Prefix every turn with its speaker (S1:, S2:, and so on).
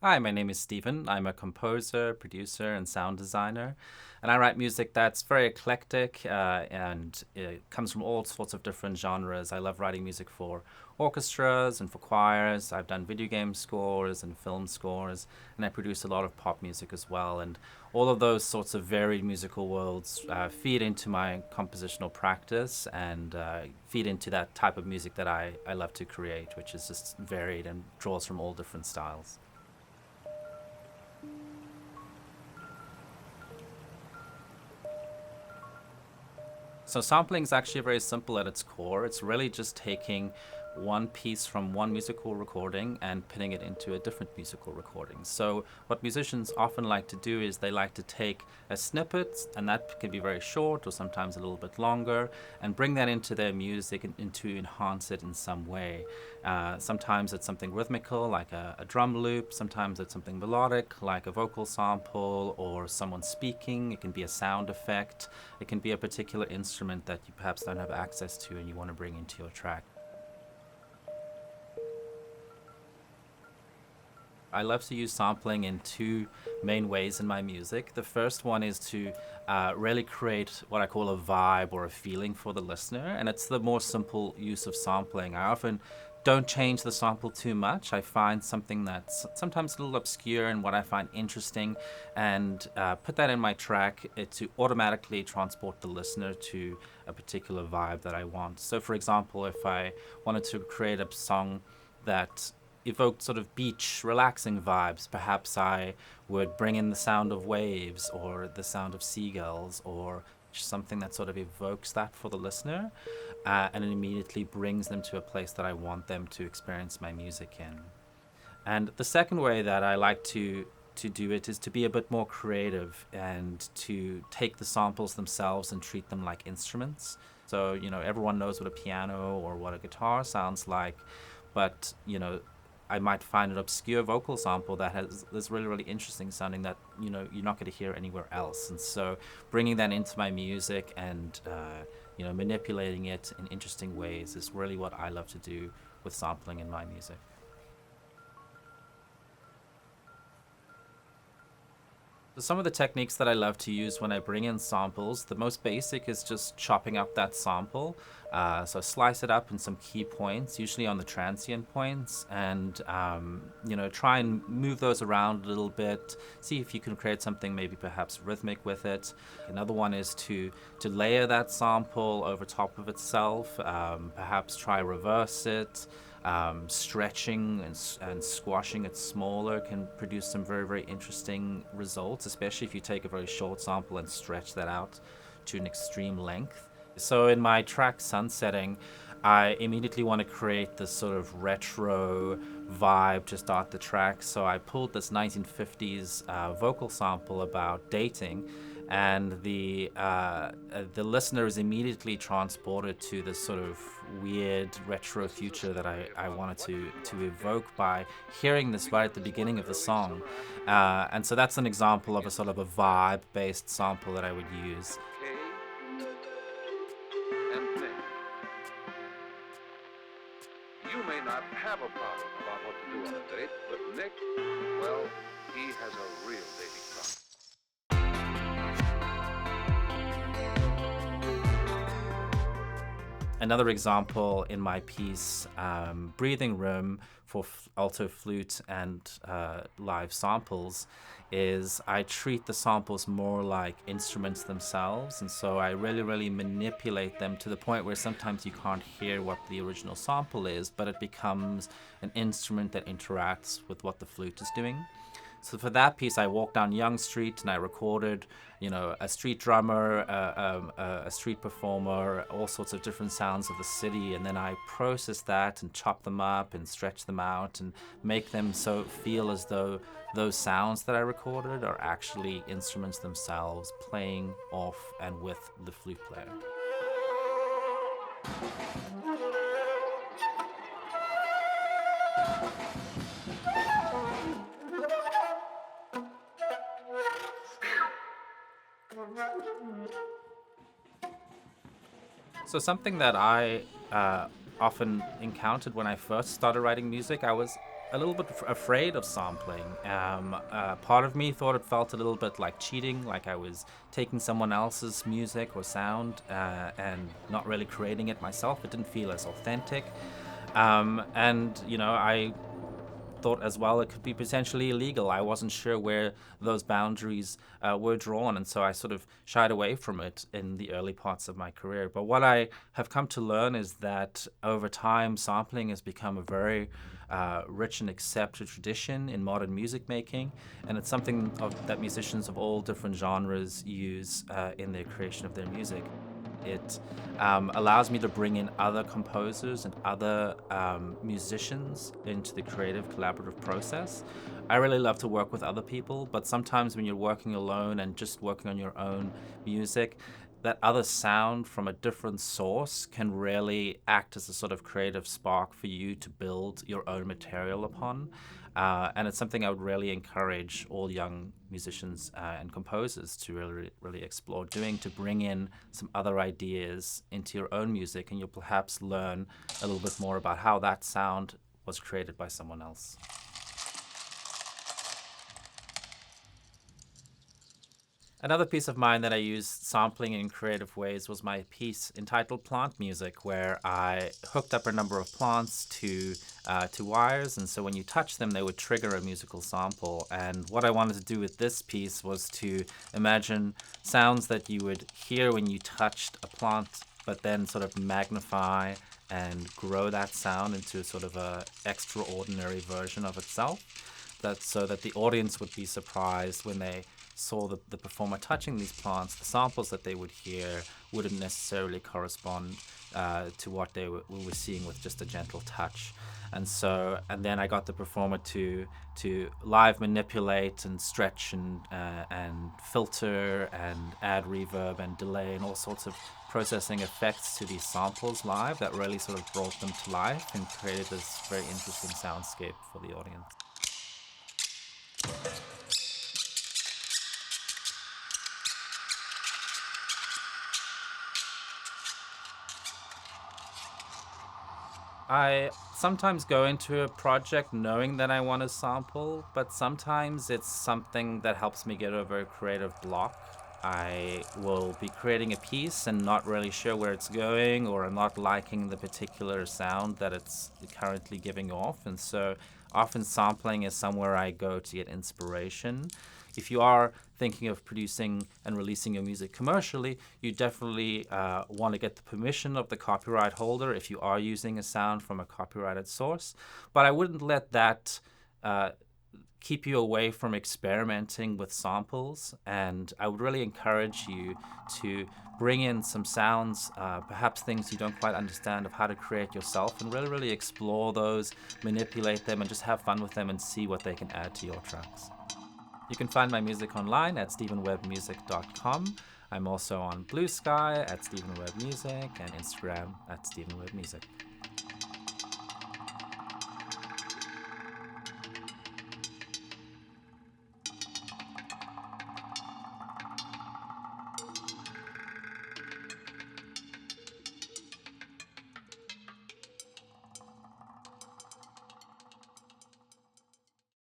S1: Hi, my name is Steven. I'm a composer, producer, and sound designer. And I write music that's very eclectic and it comes from all sorts of different genres. I love writing music for orchestras and for choirs. I've done video game scores and film scores, and I produce a lot of pop music as well. And all of those sorts of varied musical worlds feed into my compositional practice and feed into that type of music that I love to create, which is just varied and draws from all different styles. So sampling is actually very simple at its core. It's really just taking one piece from one musical recording and putting it into a different musical recording. So what musicians often like to do is they like to take a snippet, and that can be very short or sometimes a little bit longer, and bring that into their music and to enhance it in some way. Sometimes it's something rhythmical like a drum loop. Sometimes it's something melodic like a vocal sample or someone speaking. It can be a sound effect. It can be a particular instrument that you perhaps don't have access to and you want to bring into your track. I love to use sampling in two main ways in my music. The first one is to really create what I call a vibe or a feeling for the listener, and it's the more simple use of sampling. I often don't change the sample too much. I find something that's sometimes a little obscure and what I find interesting, and put that in my track to automatically transport the listener to a particular vibe that I want. So, for example, if I wanted to create a song that evoked sort of beach, relaxing vibes, perhaps I would bring in the sound of waves or the sound of seagulls or something that sort of evokes that for the listener, and it immediately brings them to a place that I want them to experience my music in. And the second way that I like to do it is to be a bit more creative and to take the samples themselves and treat them like instruments. So, everyone knows what a piano or what a guitar sounds like, but, I might find an obscure vocal sample that has this really, really interesting sounding that, you're not going to hear anywhere else. And so bringing that into my music and, manipulating it in interesting ways is really what I love to do with sampling in my music. So some of the techniques that I love to use when I bring in samples, the most basic is just chopping up that sample. So slice it up in some key points, usually on the transient points, and try and move those around a little bit. See if you can create something maybe perhaps rhythmic with it. Another one is to layer that sample over top of itself. Perhaps try reverse it. Stretching and squashing it smaller can produce some very, very interesting results, especially if you take a very short sample and stretch that out to an extreme length. So in my track Sunsetting, I immediately want to create this sort of retro vibe to start the track. So I pulled this 1950s vocal sample about dating, and the listener is immediately transported to this sort of weird retro future that I wanted to evoke by hearing this right at the beginning of the song. And so that's an example of a sort of a vibe-based sample that I would use.
S2: And think. You may not have a problem about what to do on a date, but Nick, well, he has a real dating problem.
S1: Another example in my piece, Breathing Room for alto flute and live samples, is I treat the samples more like instruments themselves. And so I really, really manipulate them to the point where sometimes you can't hear what the original sample is, but it becomes an instrument that interacts with what the flute is doing. So for that piece, I walked down Young Street and I recorded, a street drummer, a street performer, all sorts of different sounds of the city, and then I process that and chop them up and stretch them out and make them so feel as though those sounds that I recorded are actually instruments themselves playing off and with the flute player. So something that I often encountered when I first started writing music, I was a little bit afraid of sampling. Part of me thought it felt a little bit like cheating, like I was taking someone else's music or sound and not really creating it myself. It didn't feel as authentic. And, I thought as well it could be potentially illegal. I wasn't sure where those boundaries were drawn, and so I sort of shied away from it in the early parts of my career. But what I have come to learn is that over time, sampling has become a very rich and accepted tradition in modern music making, and it's something that musicians of all different genres use in their creation of their music. It allows me to bring in other composers and other musicians into the creative collaborative process. I really love to work with other people, but sometimes when you're working alone and just working on your own music, that other sound from a different source can really act as a sort of creative spark for you to build your own material upon. And it's something I would really encourage all young musicians and composers to really explore doing, to bring in some other ideas into your own music, and you'll perhaps learn a little bit more about how that sound was created by someone else. Another piece of mine that I used sampling in creative ways was my piece entitled Plant Music, where I hooked up a number of plants to wires, and so when you touch them, they would trigger a musical sample. And what I wanted to do with this piece was to imagine sounds that you would hear when you touched a plant, but then sort of magnify and grow that sound into sort of a extraordinary version of itself. So that the audience would be surprised when they saw the performer touching these plants. The samples that they would hear wouldn't necessarily correspond to what we were seeing with just a gentle touch. And then I got the performer to live manipulate and stretch and filter and add reverb and delay and all sorts of processing effects to these samples live that really sort of brought them to life and created this very interesting soundscape for the audience. I sometimes go into a project knowing that I want to sample, but sometimes it's something that helps me get over a creative block. I will be creating a piece and not really sure where it's going, or I'm not liking the particular sound that it's currently giving off, and so often sampling is somewhere I go to get inspiration. If you are thinking of producing and releasing your music commercially, you definitely want to get the permission of the copyright holder if you are using a sound from a copyrighted source. But I wouldn't let that keep you away from experimenting with samples, and I would really encourage you to bring in some sounds, perhaps things you don't quite understand of how to create yourself, and really explore those, manipulate them, and just have fun with them and see what they can add to your tracks. You can find my music online at stevenwebbmusic.com. I'm also on Blue Sky at Steven Webb Music and Instagram at Steven Webb Music.